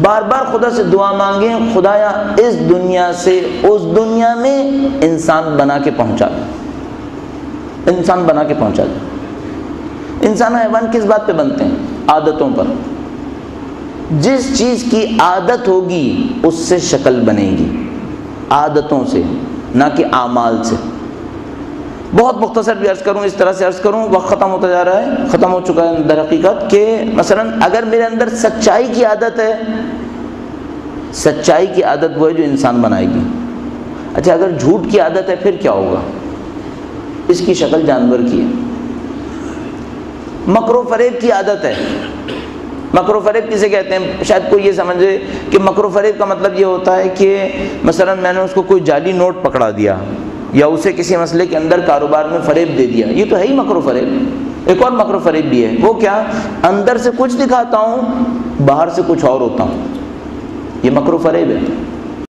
بار بار خدا سے دعا مانگیں، خدایا اس دنیا سے اس دنیا میں انسان بنا کے پہنچا دے، انسان بنا کے پہنچا دے۔ انسان حیوان کس بات پہ بنتے ہیں؟ عادتوں پر۔ جس چیز کی عادت ہوگی اس سے شکل بنے گی، عادتوں سے، نہ کہ اعمال سے۔ بہت مختصر بھی عرض کروں، اس طرح سے عرض کروں، وقت ختم ہوتا جا رہا ہے، ختم ہو چکا ہے در حقیقت، کہ مثلا اگر میرے اندر سچائی کی عادت ہے، سچائی کی عادت وہ ہے جو انسان بنائے گی۔ اچھا اگر جھوٹ کی عادت ہے پھر کیا ہوگا؟ اس کی شکل جانور کی ہے۔ مکر و فریب کی عادت ہے۔ مکر و فریب کسے کہتے ہیں؟ شاید کوئی یہ سمجھے کہ مکر و فریب کا مطلب یہ ہوتا ہے کہ مثلا میں نے اس کو کوئی جعلی نوٹ پکڑا دیا، یا اسے کسی مسئلے کے اندر کاروبار میں فریب دے دیا، یہ تو ہے ہی مکر و فریب۔ ایک اور مکر و فریب بھی ہے، وہ کیا؟ اندر سے کچھ دکھاتا ہوں، باہر سے کچھ اور ہوتا ہوں، یہ مکر و فریب ہے۔